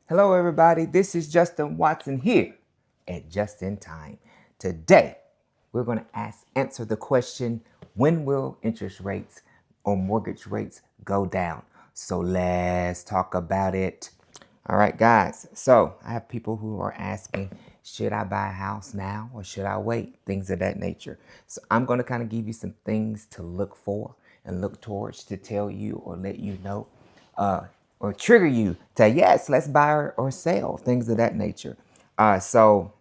Hello, everybody. This is Justin Watson here at Just in Time. Today, we're going to answer the question, when will interest rates or mortgage rates go down? So let's talk about it. All right, guys. So I have people who are asking, should I buy a house now or should I wait? Things of that nature. So I'm going to kind of give you some things to look for and look towards to tell you or let you know or trigger you to, yes, let's buy or sell, things of that nature. So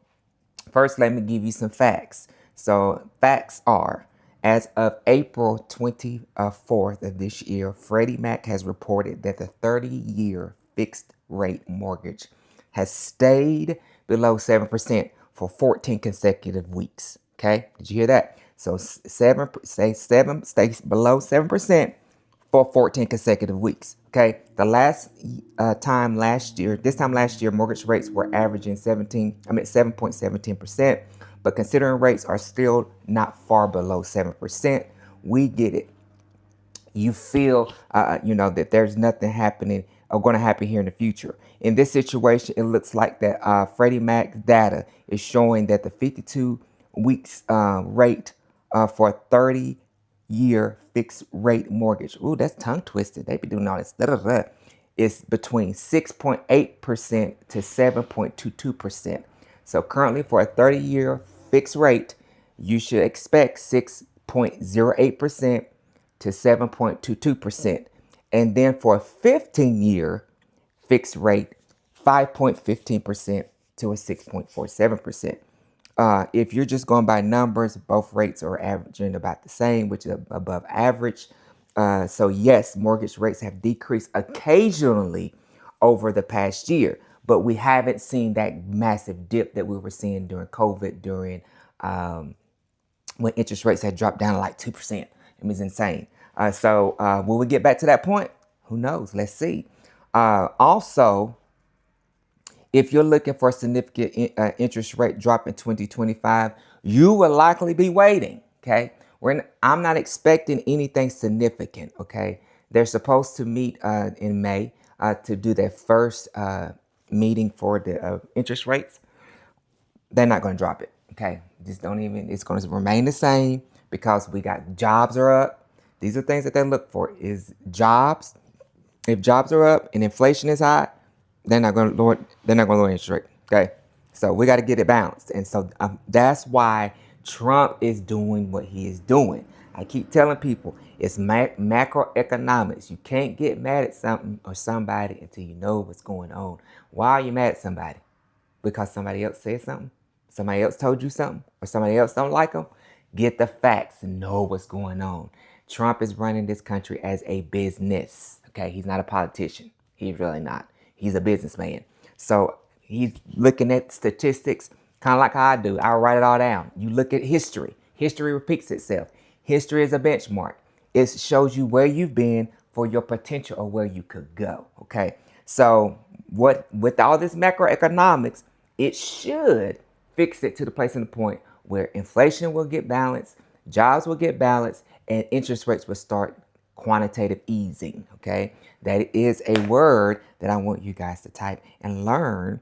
first, let me give you some facts. So facts are, as of April 24th of this year, Freddie Mac has reported that the 30-year fixed rate mortgage has stayed below 7% for 14 consecutive weeks. Okay, did you hear that? So stays below 7% for 14 consecutive weeks. Okay, the last this time last year, mortgage rates were averaging 7.17%, but considering rates are still not far below 7%, we get it. You feel, that there's nothing happening or going to happen here in the future. In this situation, it looks like that Freddie Mac data is showing that the 52 weeks rate for a 30-year fixed rate mortgage. Ooh, that's tongue twisted. They be doing all this. It's between 6.8% to 7.22%. So currently, for a 30-year fixed rate, you should expect 6.08% to 7.22%. And then for a 15-year fixed rate, 5.15% to a 6.47%. If you're just going by numbers, both rates are averaging about the same, which is above average. So yes, mortgage rates have decreased occasionally over the past year, but we haven't seen that massive dip that we were seeing during COVID, during when interest rates had dropped down to like 2%. It was insane. Will we get back to that point? Who knows? Let's see. Also, if you're looking for a significant interest rate drop in 2025, you will likely be waiting. Okay. I'm not expecting anything significant. Okay. They're supposed to meet in May to do their first meeting for the interest rates. They're not going to drop it. Okay. Just don't even, it's going to remain the same because we got jobs are up. These are things that they look for is jobs. If jobs are up and inflation is high, they're not going to lower interest rate. Okay. So we got to get it balanced. And so that's why Trump is doing what he is doing. I keep telling people it's macroeconomics. You can't get mad at something or somebody until you know what's going on. Why are you mad at somebody? Because somebody else said something? Somebody else told you something? Or somebody else don't like them? Get the facts and know what's going on. Trump is running this country as a business. Okay, he's not a politician. He's really not. He's a businessman. So he's looking at statistics kind of like how I do. I write it all down. You look at history. History repeats itself. History is a benchmark. It shows you where you've been for your potential or where you could go. Okay. So with all this macroeconomics, it should fix it to the place and the point where inflation will get balanced, jobs will get balanced, and interest rates will start quantitative easing. Okay. That is a word that I want you guys to type and learn,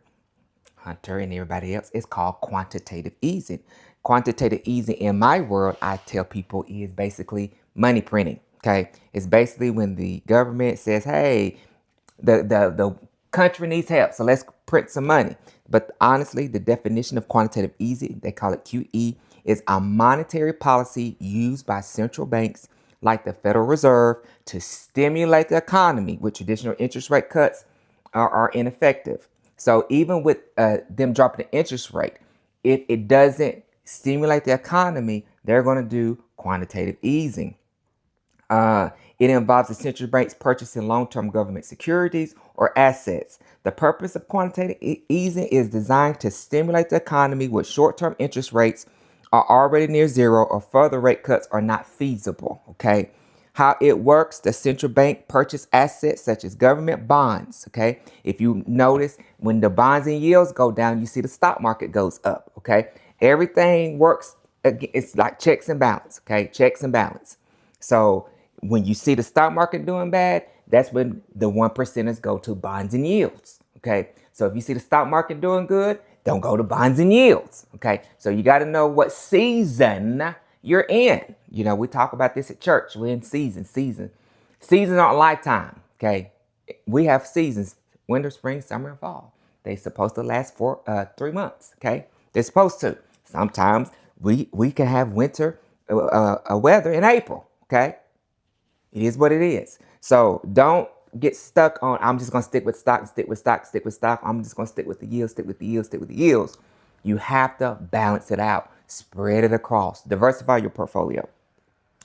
Hunter and everybody else. It's called quantitative easing. Quantitative easing in my world, I tell people, is basically money printing. Okay. It's basically when the government says, hey, the country needs help, so let's print some money. But honestly, the definition of quantitative easing, they call it QE, is a monetary policy used by central banks like the Federal Reserve to stimulate the economy, with traditional interest rate cuts are ineffective. So even with them dropping the interest rate, if it doesn't stimulate the economy, they're going to do quantitative easing. It involves the central banks purchasing long-term government securities or assets. The purpose of quantitative easing is designed to stimulate the economy with short-term interest rates are already near zero or further rate cuts are not feasible. Okay. How it works, the central bank purchase assets such as government bonds. Okay. If you notice, when the bonds and yields go down, you see the stock market goes up. Okay. Everything works. It's like checks and balance. Okay. Checks and balance. So when you see the stock market doing bad, that's when the 1%ers go to bonds and yields. Okay. So if you see the stock market doing good, don't go to bonds and yields. Okay. So you got to know what season you're in. You know, we talk about this at church. We're in season. Seasons aren't lifetime. Okay. We have seasons: winter, spring, summer, and fall. They're supposed to last for 3 months. Okay. They're supposed to. Sometimes we can have winter weather in April. Okay. It is what it is. So don't get stuck on, I'm just going to stick with stock, stick with stock, stick with stock. I'm just going to stick with the yields, stick with the yields, stick with the yields. You have to balance it out. Spread it across. Diversify your portfolio.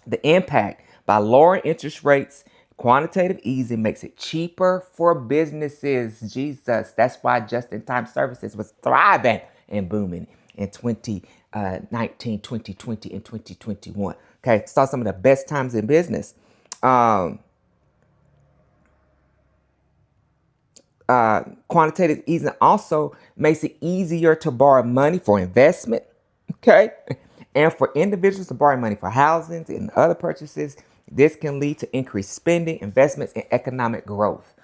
The impact by lowering interest rates, quantitative easing makes it cheaper for businesses. Jesus, that's why just-in-time services was thriving and booming in 2019, 2020, and 2021. Okay, saw some of the best times in business. Quantitative easing also makes it easier to borrow money for investment, okay? And for individuals to borrow money for housing and other purchases. This can lead to increased spending, investments, and economic growth.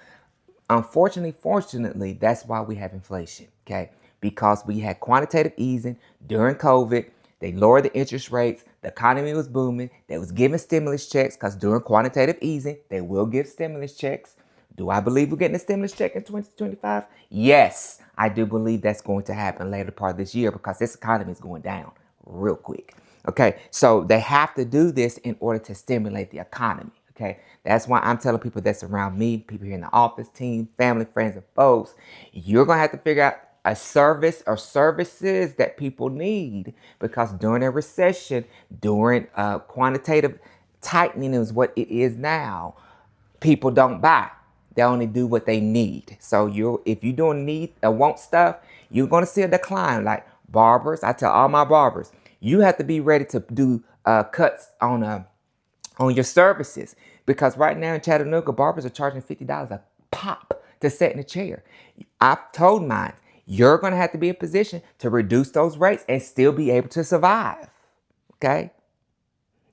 Fortunately, that's why we have inflation, okay? Because we had quantitative easing during COVID. They lowered the interest rates. The economy was booming. They was giving stimulus checks because during quantitative easing, they will give stimulus checks. Do I believe we're getting a stimulus check in 2025? Yes, I do believe that's going to happen later part of this year because this economy is going down real quick. Okay, so they have to do this in order to stimulate the economy. Okay, that's why I'm telling people that's around me, people here in the office, team, family, friends, and folks, you're going to have to figure out a service or services that people need because during a recession, during quantitative tightening is what it is now, people don't buy. They only do what they need. So if you don't need or want stuff, you're going to see a decline. Like barbers, I tell all my barbers, you have to be ready to do cuts on your services because right now in Chattanooga, barbers are charging $50 a pop to sit in a chair. I've told mine, you're going to have to be in position to reduce those rates and still be able to survive. Okay?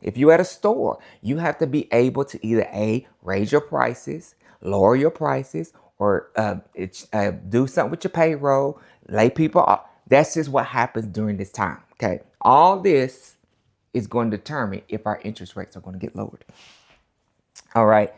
If you're at a store, you have to be able to either A, raise your prices, lower your prices, or do something with your payroll, lay people off. That's just what happens during this time. Okay. All this is going to determine if our interest rates are going to get lowered. All right.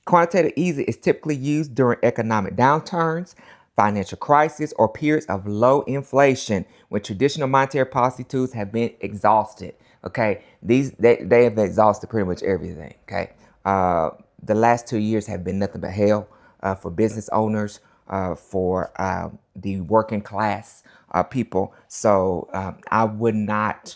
Quantitative easing is typically used during economic downturns, financial crisis, or periods of low inflation when traditional monetary policy tools have been exhausted. Okay, they have exhausted pretty much everything. Okay, the last 2 years have been nothing but hell for business owners, for the working class people. So I would not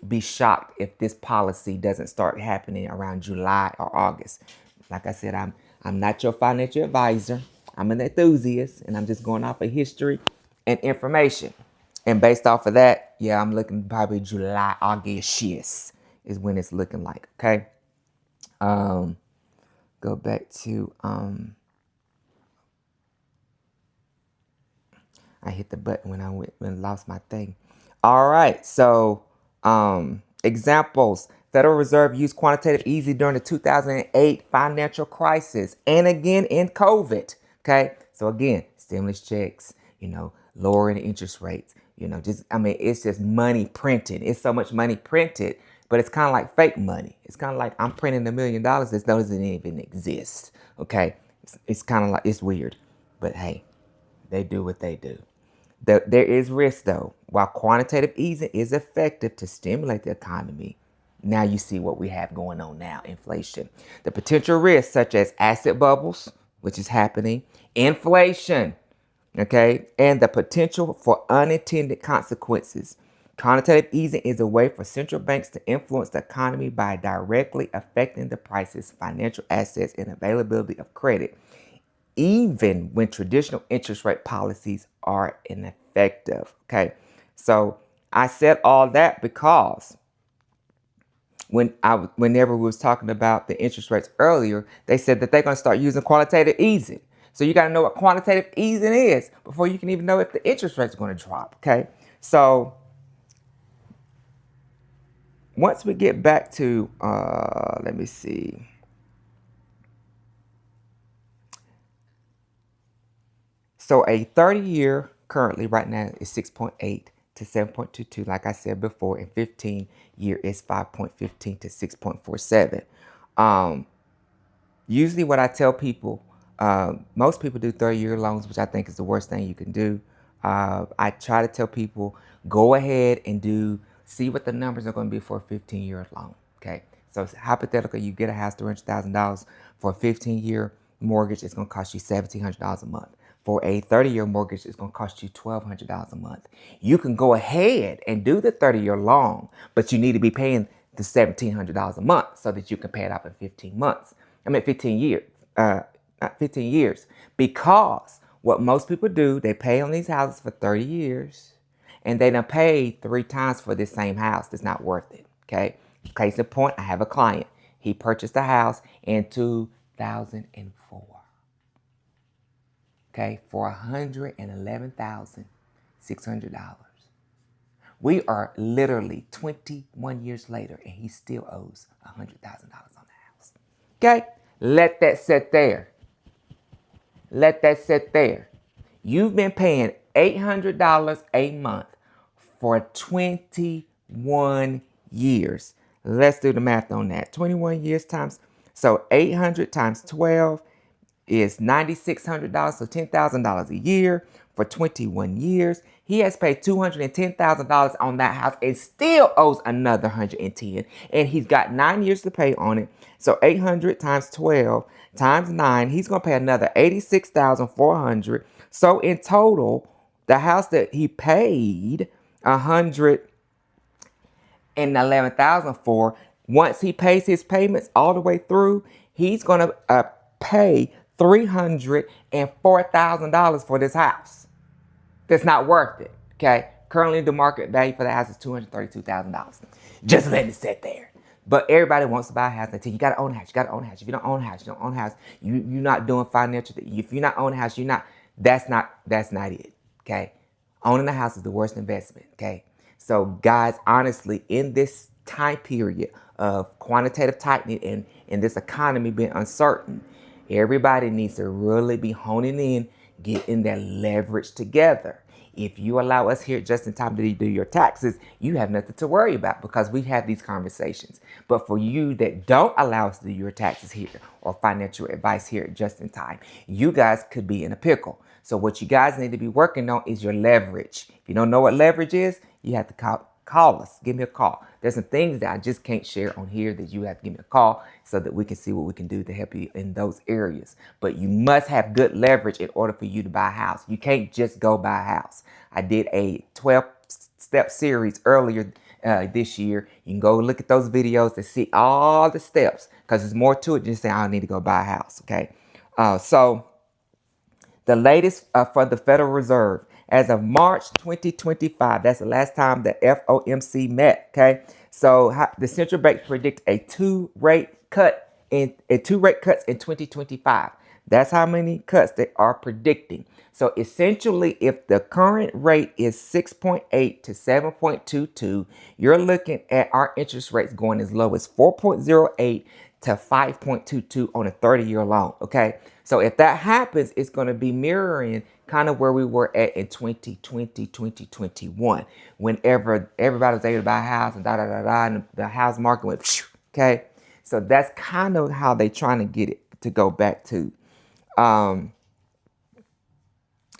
be shocked if this policy doesn't start happening around July or August. Like I said, I'm not your financial advisor. I'm an enthusiast, and I'm just going off of history and information. And based off of that, yeah, I'm looking probably July, August is when it's looking like. Okay. Go back to I hit the button when I lost my thing. All right, so examples. Federal Reserve used quantitative easing during the 2008 financial crisis and again in COVID. Okay, so again, stimulus checks, lowering interest rates, it's just money printed. It's so much money printed, but it's kind of like fake money. It's kind of like I'm printing $1 million that doesn't even exist. Okay, it's kind of like, it's weird, but hey, they do what they do. There is risk though. While quantitative easing is effective to stimulate the economy, now you see what we have going on now, inflation. The potential risks such as asset bubbles, which is happening, inflation, okay, and the potential for unintended consequences. Quantitative easing is a way for central banks to influence the economy by directly affecting the prices, financial assets, and availability of credit, even when traditional interest rate policies are ineffective. Okay, so I said all that because whenever we was talking about the interest rates earlier, they said that they're going to start using quantitative easing. So you got to know what quantitative easing is before you can even know if the interest rate's going to drop. Okay, so once we get back to let me see. So a 30-year currently right now is 6.8 to 7.22, like I said before, and 15-year is 5.15 to 6.47. Usually what I tell people, most people do 30-year loans, which I think is the worst thing you can do. I try to tell people, go ahead and see what the numbers are going to be for a 15-year loan, okay? So it's hypothetical, you get a house, $300,000 for a 15-year mortgage, it's going to cost you $1,700 a month. For a 30-year mortgage, it's going to cost you $1,200 a month. You can go ahead and do the 30-year loan, but you need to be paying the $1,700 a month so that you can pay it off in 15 months. 15 years, not 15 years, because what most people do, they pay on these houses for 30 years and they done paid 3 times for this same house. That's not worth it, okay? Case in point, I have a client. He purchased a house in 2004, okay, for $111,600. We are literally 21 years later and he still owes $100,000 on the house, okay? Let that sit there. Let that sit there. You've been paying $800 a month for 21 years. Let's do the math on that. 21 years times, so 800 times 12 is $9,600, so $10,000 a year for 21 years. He has paid $210,000 on that house and still owes another 110, and he's got 9 years to pay on it. So 800 times 12 times 9, he's going to pay another $86,400. So in total, the house that he paid $111,000 for, once he pays his payments all the way through, he's going to pay $304,000 for this house. That's not worth it, okay? Currently, the market value for the house is $232,000. Just letting it sit there. But everybody wants to buy a house. Until you got to own a house. You got to own a house. If you don't own a house, you don't own a house. You're not doing financial. If you're not owning a house, that's not it, okay? Owning a house is the worst investment, okay? So, guys, honestly, in this time period of quantitative tightening and in this economy being uncertain, everybody needs to really be honing in, getting their leverage together. If you allow us here just in time to do your taxes, you have nothing to worry about because we have these conversations. But for you that don't allow us to do your taxes here or financial advice here just in time, you guys could be in a pickle. So what you guys need to be working on is your leverage. If you don't know what leverage is, you have to call us. Give me a call. There's some things that I just can't share on here that you have to give me a call so that we can see what we can do to help you in those areas. But you must have good leverage in order for you to buy a house. You can't just go buy a house. I did a 12-step series earlier this year. You can go look at those videos to see all the steps because there's more to it than just saying I need to go buy a house, okay? So the latest for the Federal Reserve, as of March 2025, that's the last time the FOMC met, okay? So the central bank predict two rate cuts in 2025. That's how many cuts they are predicting. So essentially, if the current rate is 6.8 to 7.22, you're looking at our interest rates going as low as 4.08 to 5.22 on a 30-year loan, okay? So if that happens, it's going to be mirroring kind of where we were at in 2020, 2021, whenever everybody was able to buy a house and and the house market went, okay? So that's kind of how they're trying to get it to go back to.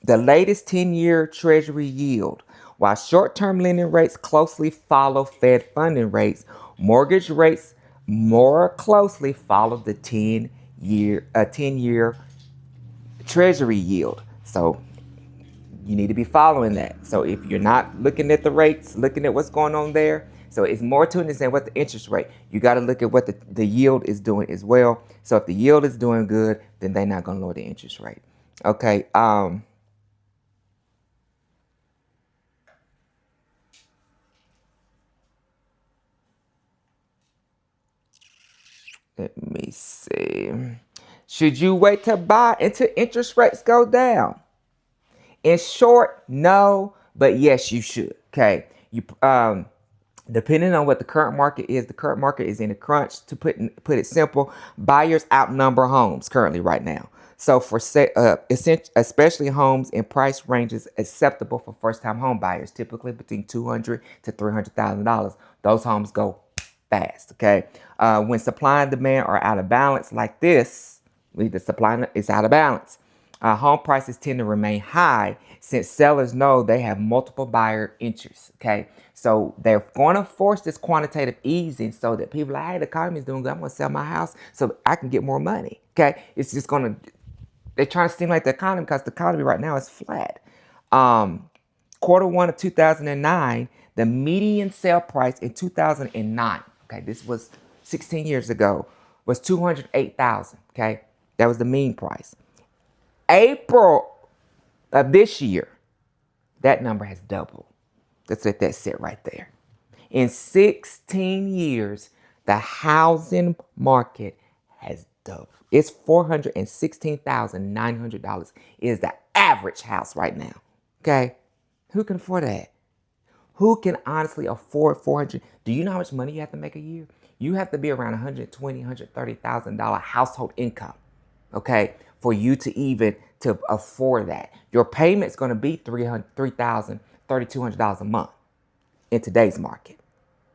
The latest 10-year Treasury yield. While short-term lending rates closely follow Fed funding rates, mortgage rates more closely follow the 10-year Treasury yield. So you need to be following that. So if you're not looking at the rates, looking at what's going on there, so it's more to it than what the interest rate. You got to look at what the yield is doing as well. So if the yield is doing good, then they're not going to lower the interest rate. Okay. Let me see. Should you wait to buy until interest rates go down? In short, no, but yes, you should. Okay. Depending on what the current market is in a crunch. To put it simple, buyers outnumber homes currently right now. So especially homes in price ranges acceptable for first-time home buyers, typically between $200 to $300,000. Those homes go fast. Okay. When supply and demand are out of balance like this, the supply is out of balance. Home prices tend to remain high since sellers know they have multiple buyer interests. Okay, so they're going to force this quantitative easing so that people are like, hey, the economy is doing good. I'm going to sell my house so I can get more money. Okay, it's just going to, they're trying to stimulate the economy because the economy right now is flat. Quarter one of 2009, the median sale price in 2009, okay, this was 16 years ago, was 208,000. Okay, that was the mean price. April of this year, that number has doubled. Let's let that sit right there. In 16 years, the housing market has doubled. It's $416,900 is the average house right now. Okay? Who can afford that? Who can honestly afford 400? Do you know how much money you have to make a year? You have to be around $120,000, $130,000 household income, okay, for you to even to afford that. Your payment's going to be $300, $3,000, $3,200 a month in today's market,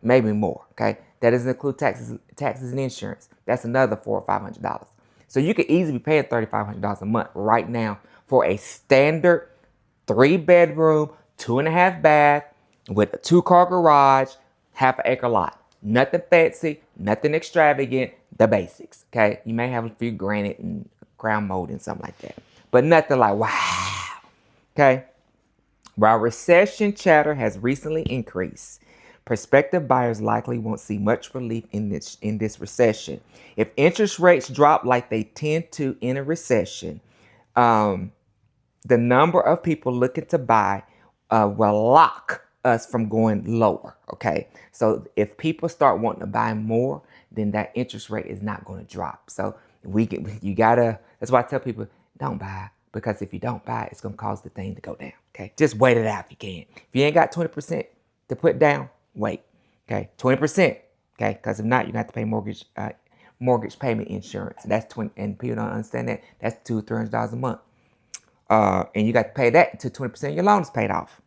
maybe more. Okay, that doesn't include taxes and insurance. That's another $400 or $500. So you could easily be paying $3,500 a month right now for a standard 3-bedroom, 2.5 bath with a 2-car garage, half-acre lot. Nothing fancy, nothing extravagant, the basics. Okay, you may have a few granite and ground mold and something like that, but nothing like wow. Okay. While recession chatter has recently increased, prospective buyers likely won't see much relief in this recession. If interest rates drop like they tend to in a recession, the number of people looking to buy will lock us from going lower. Okay, so if people start wanting to buy more, then that interest rate is not going to drop. So that's why I tell people, don't buy, because if you don't buy, it's going to cause the thing to go down. Okay, just wait it out if you can. If you ain't got 20% to put down, wait. Okay, 20%. Okay, because if not, you're going to have to pay mortgage payment insurance. That's 20, and people don't understand that. That's $200-$300 a month. And you got to pay that until 20% of your loan is paid off.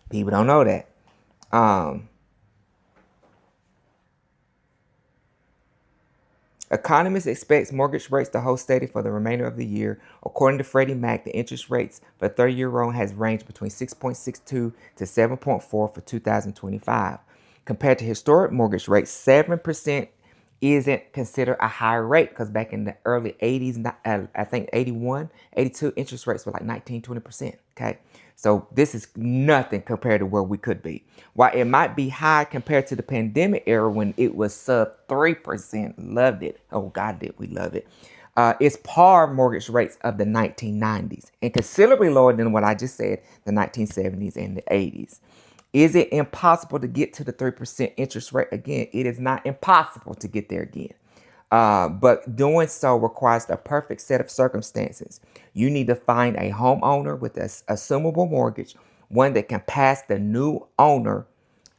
People don't know that. Economists expect mortgage rates to hold steady for the remainder of the year. According to Freddie Mac, the interest rates for 30-year loan has ranged between 6.62 to 7.4 for 2025. Compared to historic mortgage rates, 7% isn't considered a high rate, because back in the early 80s, I think 81, 82, interest rates were like 19, 20%. Okay. So this is nothing compared to where we could be. While it might be high compared to the pandemic era when it was sub 3%, loved it. Oh God, did we love it. It's par mortgage rates of the 1990s and considerably lower than what I just said, the 1970s and the 80s. Is it impossible to get to the 3% interest rate again? It is not impossible to get there again. But doing so requires the perfect set of circumstances. You need to find a homeowner with an assumable mortgage, one that can pass the new owner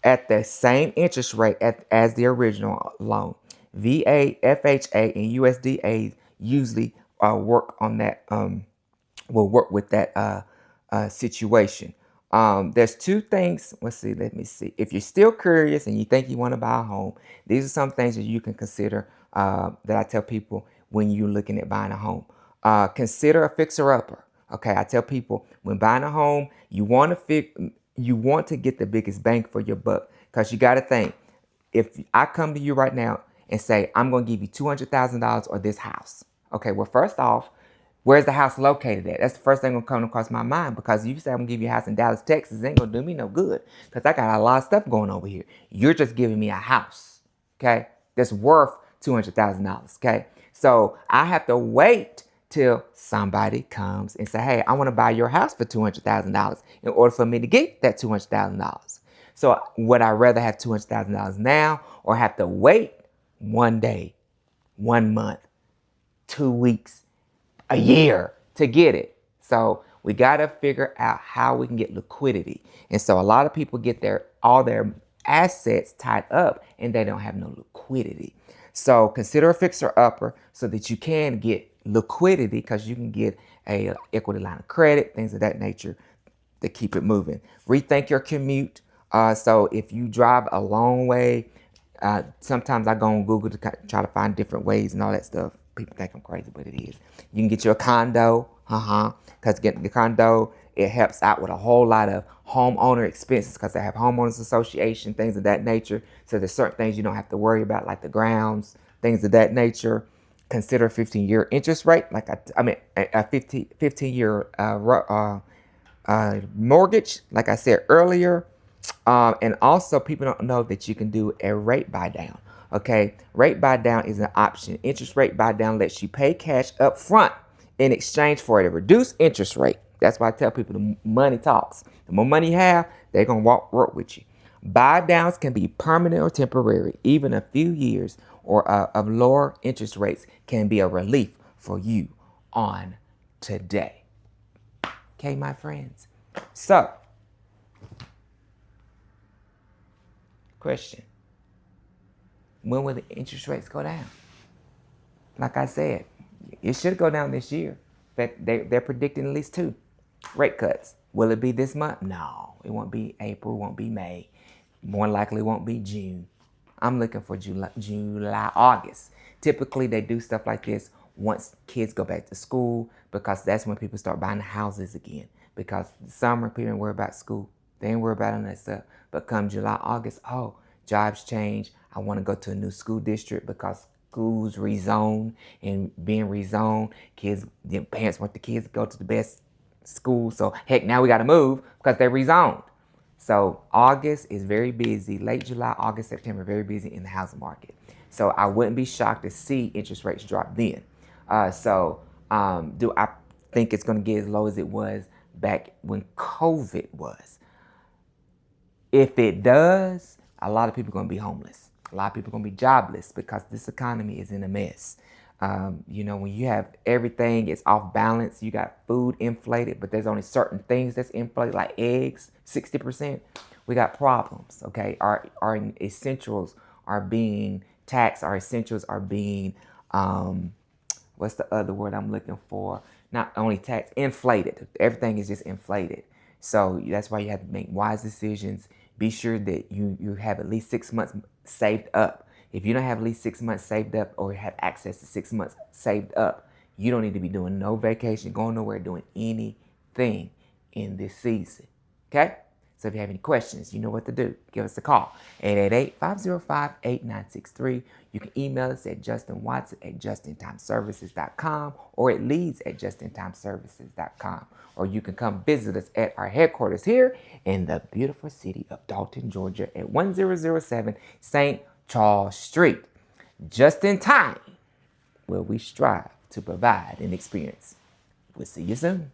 at the same interest rate as the original loan. VA, FHA, and USDA usually work on that, will work with that situation. There's two things. Let me see. If you're still curious and you think you want to buy a home, these are some things that you can consider that I tell people when you're looking at buying a home. Consider a fixer-upper. Okay, I tell people when buying a home, you want to get the biggest bang for your buck, because you got to think, if I come to you right now and say, I'm going to give you $200,000 or this house. Okay, well, first off, where's the house located at? That's the first thing gonna come across my mind, because if you say I'm gonna give you a house in Dallas, Texas, it ain't gonna do me no good, because I got a lot of stuff going over here. You're just giving me a house, okay, that's worth $200,000, okay? So I have to wait till somebody comes and say, hey, I want to buy your house for $200,000 in order for me to get that $200,000. So would I rather have $200,000 now, or have to wait 1 day, 1 month, 2 weeks, a year to get it? So we got to figure out how we can get liquidity. And so a lot of people get all their assets tied up and they don't have no liquidity. So consider a fixer upper so that you can get liquidity because you can get a equity line of credit, things of that nature to keep it moving. Rethink your commute. So if you drive a long way, sometimes I go on Google to try to find different ways and all that stuff. People think I'm crazy, but it is. You can get you a condo, because getting the condo, it helps out with a whole lot of homeowner expenses because they have homeowners association, things of that nature. So there's certain things you don't have to worry about, like the grounds, things of that nature. Consider a 15-year interest rate, like a 15-year mortgage, like I said earlier. And also, people don't know that you can do a rate buy down. Okay, rate buy down is an option. Interest rate buy down lets you pay cash up front in exchange for a reduced interest rate. That's why I tell people the money talks. The more money you have, they're gonna work with you. Buy downs can be permanent or temporary. Even a few years or of lower interest rates can be a relief for you on today. Okay, my friends. So, question. When will the interest rates go down? Like I said, it should go down this year. They're predicting at least 2 rate cuts. Will it be this month? No, it won't be April, it won't be May. More likely won't be June. I'm looking for July, August. Typically, they do stuff like this once kids go back to school because that's when people start buying houses again. Because the summer, people ain't worry about school. They ain't worry about any of that stuff. But come July, August, jobs change. I want to go to a new school district because schools rezone, and being rezoned, the parents want the kids to go to the best school. So heck, now we got to move because they're rezoned. So August is very busy. Late July, August, September, very busy in the housing market. So I wouldn't be shocked to see interest rates drop then. Do I think it's going to get as low as it was back when COVID was? If it does, a lot of people are going to be homeless. A lot of people are going to be jobless because this economy is in a mess. When you have everything is off balance, you got food inflated, but there's only certain things that's inflated, like eggs, 60%. We got problems, okay? Our essentials are being taxed. Our essentials are being, what's the other word I'm looking for? Not only taxed, inflated. Everything is just inflated. So that's why you have to make wise decisions. Be sure that you have at least 6 months saved up. If you don't have at least 6 months saved up or have access to 6 months saved up, you don't need to be doing no vacation, going nowhere, doing anything in this season. Okay? So if you have any questions, you know what to do. Give us a call. 888-505-8963. You can email us at justinwatson@justintimeservices.com or at leads@justintimeservices.com. Or you can come visit us at our headquarters here in the beautiful city of Dalton, Georgia at 1007 St. Charles Street. Just in time, where we strive to provide an experience. We'll see you soon.